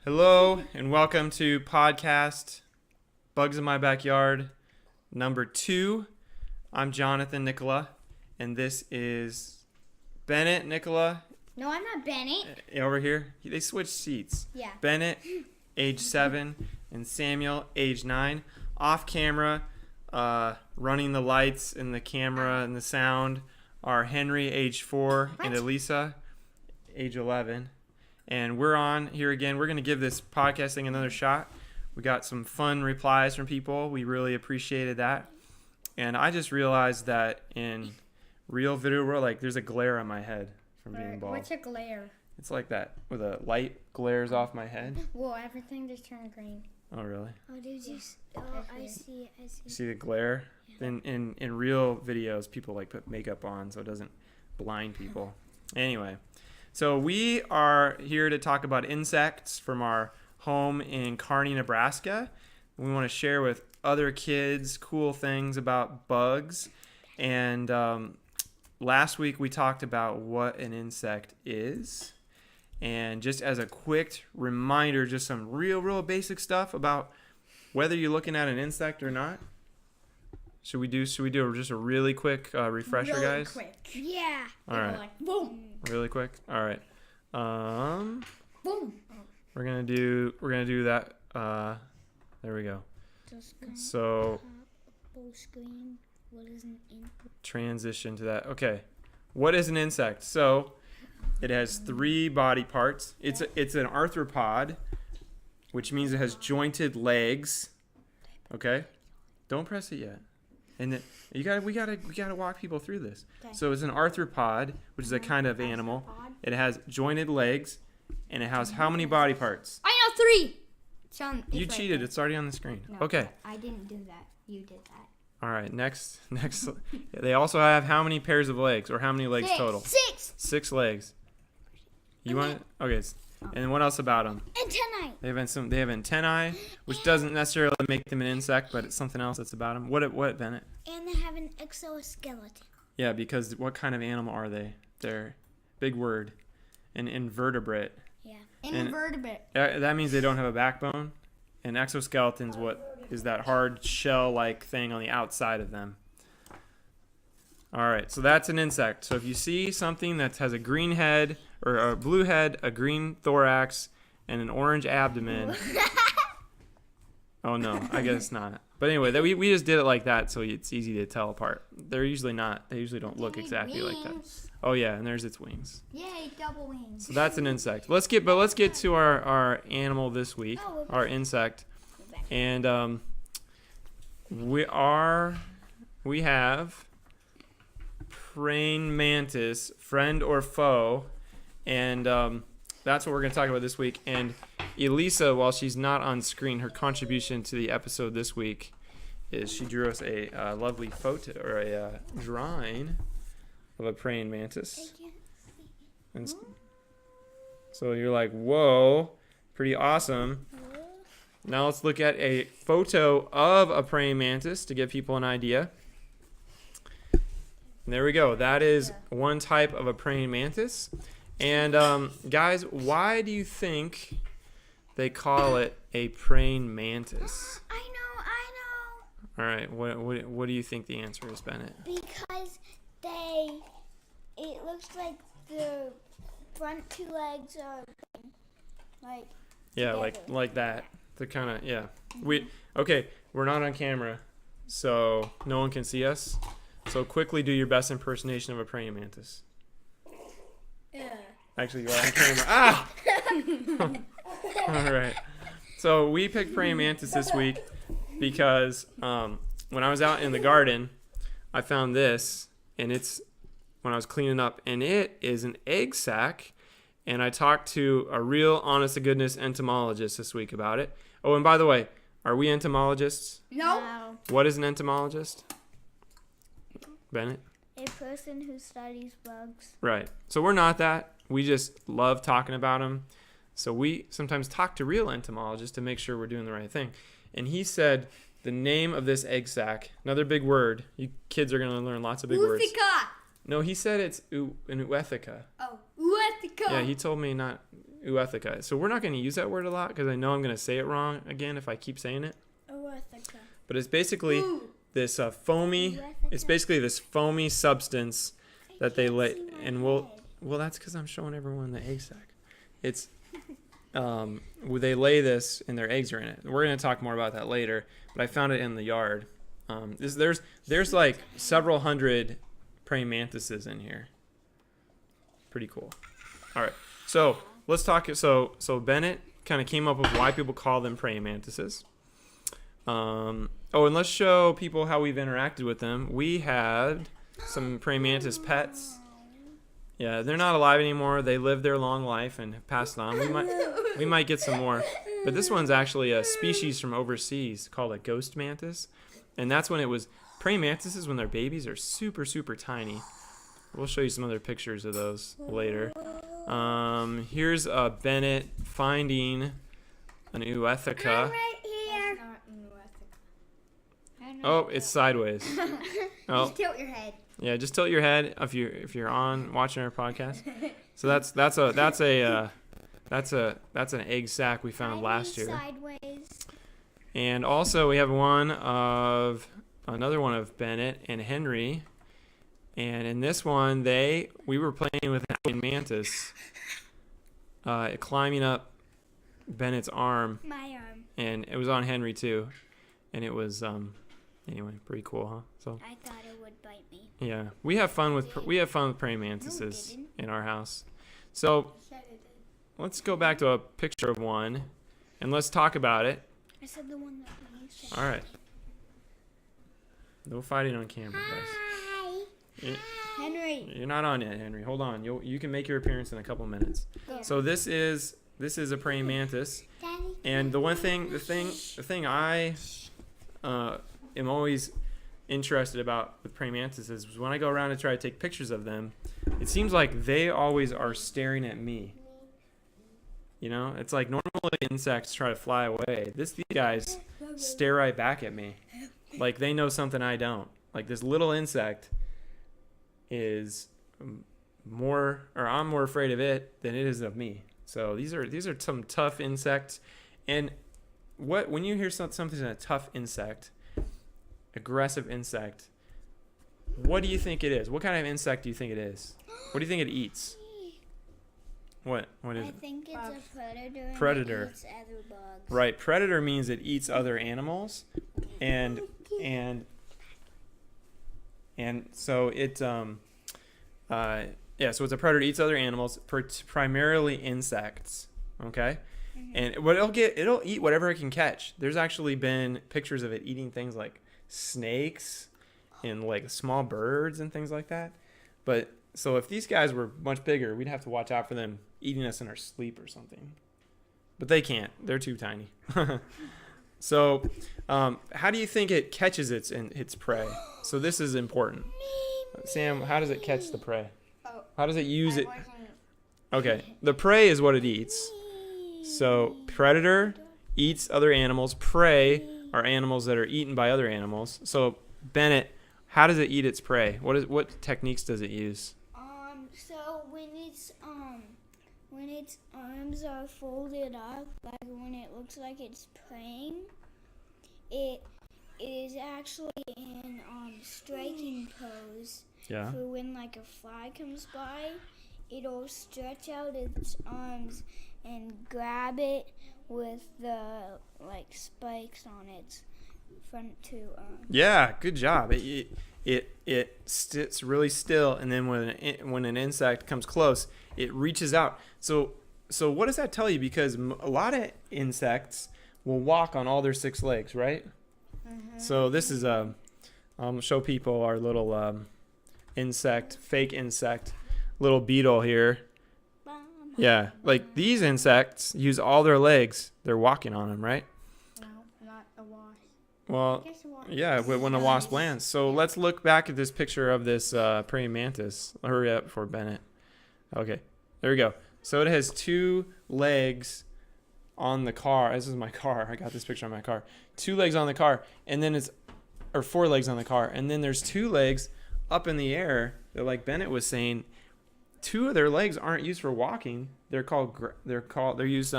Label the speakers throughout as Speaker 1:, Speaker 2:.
Speaker 1: Hello and welcome to podcast Bugs in My Backyard number 2. I'm Jonathan Nicola, and this is Bennett Nicola.
Speaker 2: No, I'm not Bennett.
Speaker 1: Over here. They switched seats.
Speaker 2: Yeah.
Speaker 1: Bennett, age 7, and Samuel, age 9. Off camera, running the lights and the camera and the sound are Henry, age 4, and Elisa, age 11. And we're on here again. We're going to give this podcast thing another shot. We got some fun replies from people. We really appreciated that. And I just realized that in real video world, like, there's a glare on my head from being bald.
Speaker 2: What's a glare?
Speaker 1: It's like that, where the light glares off my head.
Speaker 2: Whoa, everything just turned green.
Speaker 1: Oh, really?
Speaker 3: Oh, did you? I see.
Speaker 1: You see the glare? In real videos, people like put makeup on so it doesn't blind people. Anyway. So we are here to talk about insects from our home in Kearney, Nebraska. We want to share with other kids cool things about bugs. And last week we talked about what an insect is. And just as a quick reminder, just some real basic stuff about whether you're looking at an insect or not. Should we do just a really quick refresher, guys?
Speaker 2: Quick.
Speaker 3: Yeah.
Speaker 1: All right.
Speaker 2: Like, boom.
Speaker 1: Really quick. All right.
Speaker 2: Boom.
Speaker 1: We're gonna do that. There we go. So
Speaker 3: Full screen. What is an
Speaker 1: transition to that. Okay. What is an insect? So it has 3 body parts. It's an arthropod, which means it has jointed legs. Okay. Don't press it yet. And we gotta walk people through this.
Speaker 3: Okay.
Speaker 1: So it's an arthropod, which is a kind of animal. It has jointed legs, and it has how many body parts?
Speaker 2: I know 3.
Speaker 1: You cheated. It's already on the screen.
Speaker 3: No,
Speaker 1: Okay.
Speaker 3: I didn't do that. You did that.
Speaker 1: All right. Next. They also have how many pairs of legs, or how many legs
Speaker 2: 6.
Speaker 1: total?
Speaker 3: 6
Speaker 1: 6 legs. You want? Okay. And what else about them?
Speaker 3: antennae.
Speaker 1: They have antennae, which doesn't necessarily make them an insect, but it's something else that's about them. What, Bennett?
Speaker 3: And they have an exoskeleton.
Speaker 1: Yeah, because what kind of animal are they? They're big word, an invertebrate.
Speaker 3: Yeah.
Speaker 2: Invertebrate.
Speaker 1: That means they don't have a backbone. And exoskeleton's what is that hard shell-like thing on the outside of them. All right, so that's an insect. So if you see something that has a green head or a blue head, a green thorax, and an orange abdomen. Oh no, I guess not. But anyway, we just did it like that, so it's easy to tell apart. They're usually not. They usually don't look exactly like that. Oh yeah, and there's its wings.
Speaker 3: Yay, double wings.
Speaker 1: So that's an insect. Let's get to our animal this week, our insect, and we have praying mantis, friend or foe, and that's what we're going to talk about this week. And Elisa, while she's not on screen, her contribution to the episode this week is she drew us a lovely photo or a drawing of a praying mantis. And so you're like, whoa, pretty awesome. Now let's look at a photo of a praying mantis to give people an idea. And there we go. That is one type of a praying mantis. And guys, why do you think they call it a praying mantis?
Speaker 3: I know.
Speaker 1: All right. What do you think the answer is, Bennett?
Speaker 3: Because it looks like the front 2 legs are like.
Speaker 1: Yeah,
Speaker 3: together.
Speaker 1: like that. The kind of we're not on camera, so no one can see us. So quickly do your best impersonation of a praying mantis.
Speaker 2: Yeah.
Speaker 1: Actually, you are on camera. Ah! All right. So we picked praying mantis this week because when I was out in the garden, I found this, and it's when I was cleaning up, and it is an egg sac. And I talked to a real honest-to-goodness entomologist this week about it. Oh, and by the way, are we entomologists?
Speaker 2: No.
Speaker 1: What is an entomologist? Bennett?
Speaker 3: A person who studies bugs.
Speaker 1: Right. So we're not that. We just love talking about them. So we sometimes talk to real entomologists to make sure we're doing the right thing. And he said the name of this egg sac, another big word. You kids are going to learn lots of big words.
Speaker 2: Utica.
Speaker 1: No, he said it's an Uethica.
Speaker 2: Oh, Uethica.
Speaker 1: Yeah, he told me not Uethica. So we're not going to use that word a lot because I know I'm going to say it wrong again if I keep saying it.
Speaker 2: Uethica.
Speaker 1: But it's basically this foamy. It's basically this foamy substance that they lay, and well, that's because I'm showing everyone the egg sac. It's they lay this and their eggs are in it. We're going to talk more about that later, but I found it in the yard. There's like several hundred praying mantises in here. Pretty cool. All right, so let's talk. So Bennett kind of came up with why people call them praying mantises. And let's show people how we've interacted with them. We had some praying mantis pets. Yeah, they're not alive anymore. They lived their long life and have passed on. We might get some more. But this one's actually a species from overseas called a ghost mantis. And that's when it was praying mantises when their babies are super, super tiny. We'll show you some other pictures of those later. Here's Bennett finding an Uethica.
Speaker 3: Right here.
Speaker 1: Oh, it's sideways. Oh,
Speaker 3: Just tilt your head.
Speaker 1: yeah, just tilt your head if you're on watching our podcast. So that's an egg sac we found last year.
Speaker 3: Sideways.
Speaker 1: And also we have another one of Bennett and Henry. And in this one we were playing with a praying mantis climbing up Bennett's arm,
Speaker 3: My arm.
Speaker 1: and it was on Henry too. And it was anyway, pretty cool, huh? So
Speaker 3: I thought it would bite me.
Speaker 1: yeah, we have fun with praying mantises
Speaker 3: didn't.
Speaker 1: in our house. So let's go back to a picture of one, and let's talk about it.
Speaker 3: I said the one that you said.
Speaker 1: All right. No fighting on camera, guys.
Speaker 3: Hi. Henry.
Speaker 1: You're not on yet, Henry. Hold on. You can make your appearance in a couple minutes.
Speaker 3: Go.
Speaker 1: So this is a praying mantis,
Speaker 3: Daddy.
Speaker 1: and the thing I am always interested about with praying mantises is when I go around and try to take pictures of them, it seems like they always are staring at me. You know, it's like normally insects try to fly away. These guys stare right back at me, like they know something I don't. Like this little insect is I'm more afraid of it than it is of me. So these are some tough insects. And when you hear something's a tough insect, aggressive insect, what do you think it is? What kind of insect do you think it is? What do you think it eats? What is
Speaker 3: I
Speaker 1: it?
Speaker 3: think it's a predator. And
Speaker 1: Predator.
Speaker 3: It eats other bugs.
Speaker 1: Right, predator means it eats other animals, and so it so it's a predator, eats other animals, primarily insects. Okay, and what it'll eat whatever it can catch. There's actually been pictures of it eating things like snakes and like small birds and things like that. But so if these guys were much bigger, we'd have to watch out for them eating us in our sleep or something. But they can't. They're too tiny. So how do you think it catches its prey? So this is important. Sam, how does it catch the prey? How does it use it? Okay, the prey is what it eats. So predator eats other animals. Prey are animals that are eaten by other animals. So Bennett, how does it eat its prey? What techniques does it use?
Speaker 3: So when its arms are folded up, like when it looks like it's praying, it is actually in striking pose.
Speaker 1: Yeah.
Speaker 3: For when like a fly comes by, it'll stretch out its arms and grab it with the like spikes on its front two arms.
Speaker 1: Yeah, good job. It sits really still, and then when an insect comes close, it reaches out. So what does that tell you? Because a lot of insects will walk on all their 6 legs, right? Mm-hmm. So this is I'll show people our little fake insect, little beetle here. Yeah, like these insects use all their legs. They're walking on them, right?
Speaker 2: No, not a wasp.
Speaker 1: Well, yeah, when a wasp lands. So let's look back at this picture of this praying mantis. Hurry up for Bennett. Okay, there we go. So it has 2 legs on the car. This is my car. I got this picture on my car. 2 legs on the car, and then 4 legs on the car, and then there's 2 legs up in the air. They're like Bennett was saying, 2 of their legs aren't used for walking. they're used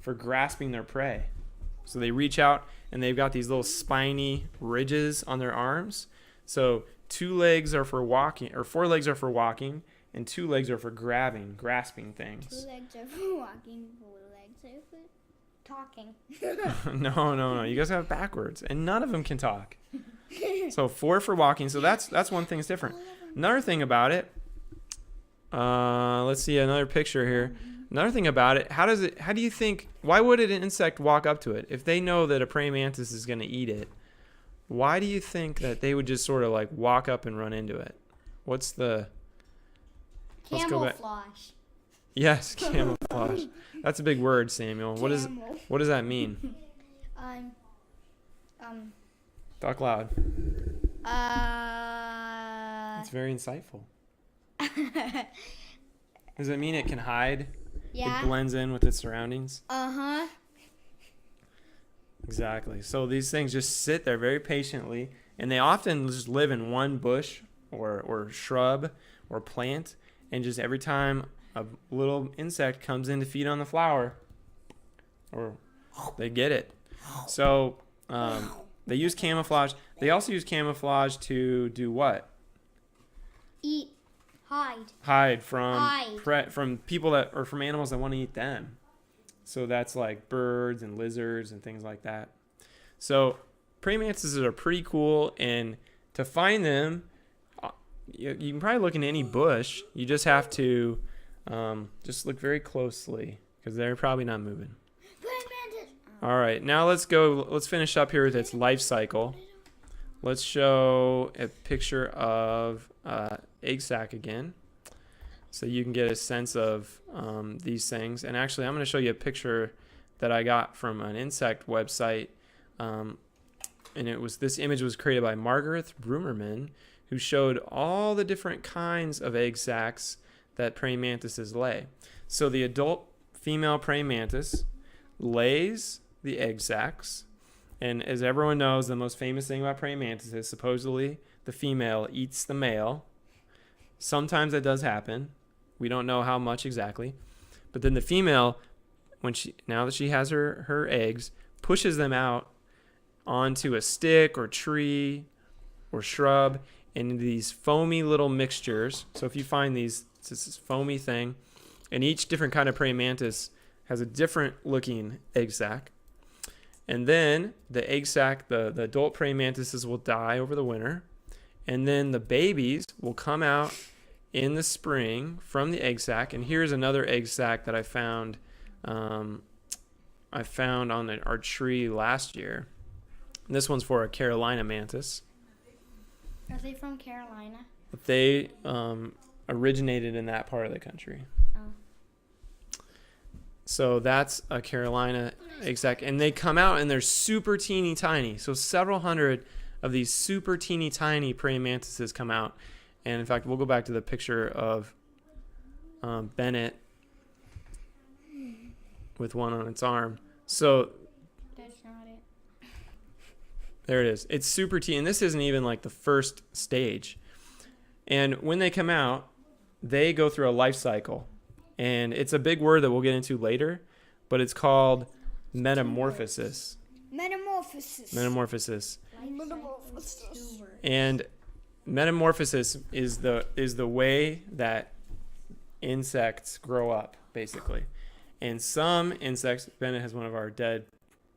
Speaker 1: for grasping their prey. So they reach out and they've got these little spiny ridges on their arms. So 2 legs are for walking, or 4 legs are for walking, and 2 legs are for grasping
Speaker 3: 2
Speaker 1: things.
Speaker 3: legs are for walking, 4 legs are for talking.
Speaker 1: No. You guys have it backwards, and none of them can talk. So 4 for walking. So that's one thing that's different. Another thing about it. Let's see another picture here. Another thing about it. How do you think? Why would an insect walk up to it if they know that a praying mantis is going to eat it? Why do you think that they would just sort of like walk up and run into it? What's the? Let's go back.
Speaker 2: Camouflage.
Speaker 1: Yes, camouflage. That's a big word, Samuel. What does that mean? Talk loud. It's very insightful. Does it mean it can hide?
Speaker 2: Yeah.
Speaker 1: It blends in with its surroundings?
Speaker 2: Uh-huh.
Speaker 1: Exactly. So these things just sit there very patiently, and they often just live in one bush or shrub or plant, and just every time a little insect comes in to feed on the flower, or they get it. So they use camouflage. They also use camouflage to do what?
Speaker 2: Eat. Hide.
Speaker 1: Hide from
Speaker 2: Hide.
Speaker 1: from people that, or from animals that want to eat them. So that's like birds and lizards and things like that. So praying mantises are pretty cool, and to find them, you can probably look in any bush. You just have to just look very closely because they're probably not moving. All right, now let's finish up here with its life cycle. Let's show a picture of egg sac again, so you can get a sense of these things. And actually, I'm going to show you a picture that I got from an insect website, and this image was created by Margaret Brumerman, who showed all the different kinds of egg sacs that praying mantises lay. So the adult female praying mantis lays the egg sacs, and as everyone knows, the most famous thing about praying mantises is supposedly the female eats the male. Sometimes that does happen. We don't know how much exactly. But then the female, now that she has her eggs, pushes them out onto a stick or tree or shrub in these foamy little mixtures. So if you find these, it's this foamy thing, and each different kind of praying mantis has a different looking egg sac. And then the egg sac, the adult praying mantises will die over the winter. And then the babies will come out in the spring from the egg sac. And here's another egg sac that I found on our tree last year. And this one's for a Carolina mantis.
Speaker 2: Are they from Carolina?
Speaker 1: They originated in that part of the country.
Speaker 2: Oh.
Speaker 1: So that's a Carolina egg sac. And they come out and they're super teeny tiny. So several hundred of these super teeny tiny praying mantises come out. And in fact, we'll go back to the picture of Bennett with one on its arm. So
Speaker 2: That's not it.
Speaker 1: there it is. It's super teeny. And this isn't even like the first stage. And when they come out, they go through a life cycle. And it's a big word that we'll get into later, but it's called metamorphosis. Metamorphosis. And metamorphosis is the way that insects grow up, basically. And some insects, Bennett has one of our dead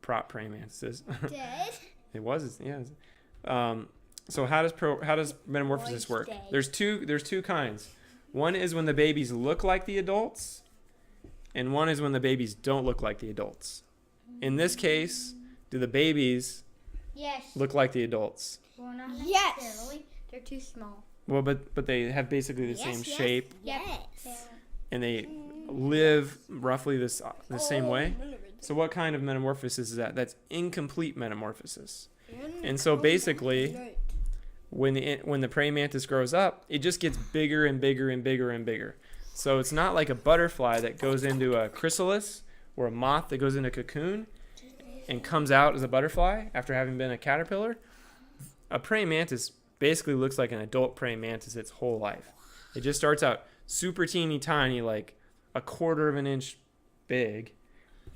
Speaker 1: prop praying mantises.
Speaker 3: Dead?
Speaker 1: It was, yeah. So how does metamorphosis work?
Speaker 3: Dead.
Speaker 1: There's two kinds. One is when the babies look like the adults, and one is when the babies don't look like the adults. In this case, do the babies
Speaker 2: Yes.
Speaker 1: look like the adults?
Speaker 2: Well, not
Speaker 3: Yes.
Speaker 2: necessarily. They're too small.
Speaker 1: Well, but they have basically the same shape,
Speaker 3: Yes.
Speaker 1: and they live roughly the same way. So what kind of metamorphosis is that? That's incomplete metamorphosis. And so basically, when the praying mantis grows up, it just gets bigger and bigger and bigger and bigger. So it's not like a butterfly that goes into a chrysalis or a moth that goes into a cocoon and comes out as a butterfly after having been a caterpillar. A praying mantis basically looks like an adult praying mantis its whole life. It just starts out super teeny tiny, like a quarter of an inch big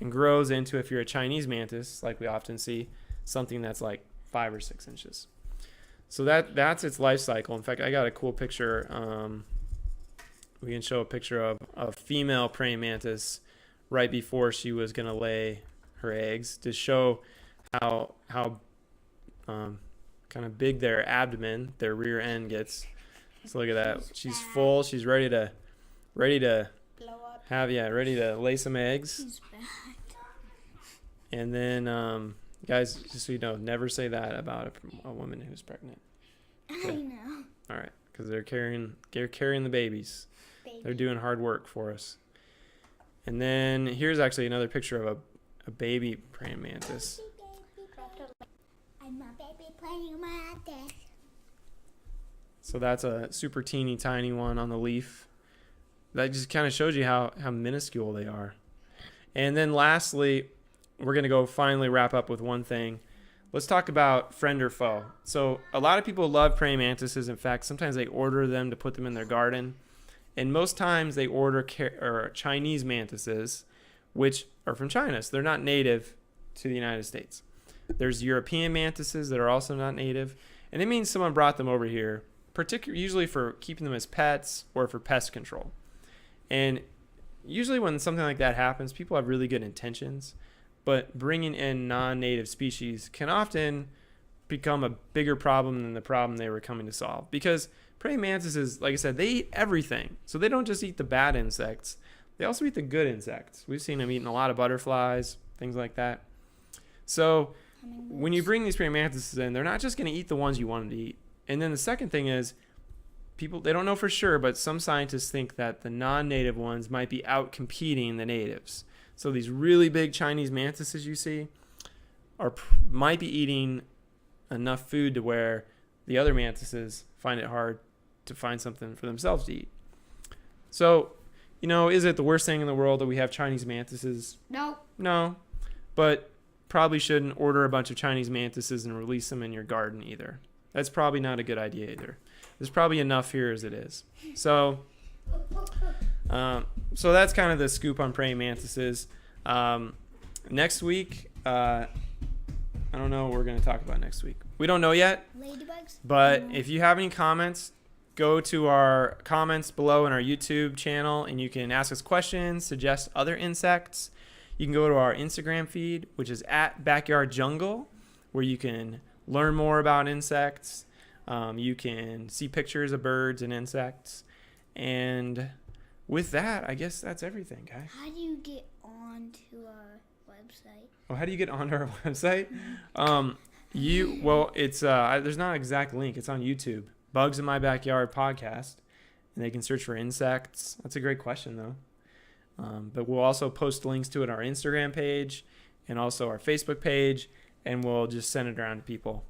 Speaker 1: and grows into, if you're a Chinese mantis, like we often see, something that's like 5 or 6 inches. So that's its life cycle. In fact, I got a cool picture. We can show a picture of a female praying mantis right before she was going to lay her eggs to show how kind of big their abdomen, their rear end gets. So look at that. She's full. She's ready to
Speaker 2: Blow up.
Speaker 1: ready to lay some eggs.
Speaker 3: He's back.
Speaker 1: And then, guys, just so you know, never say that about a woman who's pregnant.
Speaker 3: I know.
Speaker 1: All right, because they're carrying the babies. They're doing hard work for us. And then here's actually another picture of a baby praying mantis.
Speaker 3: I'm a baby playing mantis.
Speaker 1: So that's a super teeny tiny one on the leaf. That just kind of shows you how minuscule they are. And then lastly, we're going to go finally wrap up with one thing. Let's talk about friend or foe. So a lot of people love praying mantises. In fact, sometimes they order them to put them in their garden. And most times they order Chinese mantises, which are from China. So they're not native to the United States. There's European mantises that are also not native. And it means someone brought them over here, usually for keeping them as pets or for pest control. And usually when something like that happens, people have really good intentions. But bringing in non-native species can often become a bigger problem than the problem they were coming to solve. Because praying mantises, like I said, they eat everything. So they don't just eat the bad insects. They also eat the good insects. We've seen them eating a lot of butterflies, things like that. So when you bring these praying mantises in, they're not just going to eat the ones you want them to eat. And then the second thing is, people, they don't know for sure, but some scientists think that the non-native ones might be out competing the natives. So these really big Chinese mantises you see might be eating enough food to where the other mantises find it hard to find something for themselves to eat. So, is it the worst thing in the world that we have Chinese mantises?
Speaker 2: Nope.
Speaker 1: No, but probably shouldn't order a bunch of Chinese mantises and release them in your garden either. That's probably not a good idea either. There's probably enough here as it is. So that's kind of the scoop on praying mantises. Next week, I don't know what we're going to talk about next week. We don't know yet.
Speaker 3: Ladybugs?
Speaker 1: But if you have any comments, go to our comments below in our YouTube channel and you can ask us questions, suggest other insects. You can go to our Instagram feed, which is @BackyardJungle, where you can learn more about insects. You can see pictures of birds and insects. And with that, I guess that's everything, guys.
Speaker 3: How do you get onto our website?
Speaker 1: Oh, how do you get onto our website? It's there's not an exact link. It's on YouTube. Bugs in My Backyard podcast, and they can search for insects. That's a great question, though. But we'll also post links to it on our Instagram page and also our Facebook page, and we'll just send it around to people.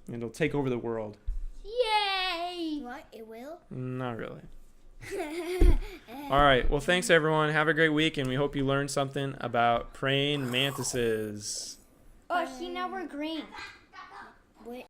Speaker 1: And it'll take over the world.
Speaker 2: Yay!
Speaker 3: What? It will?
Speaker 1: Not really. All right. Well, thanks, everyone. Have a great week, and we hope you learned something about praying mantises.
Speaker 2: Oh, see, now we're green.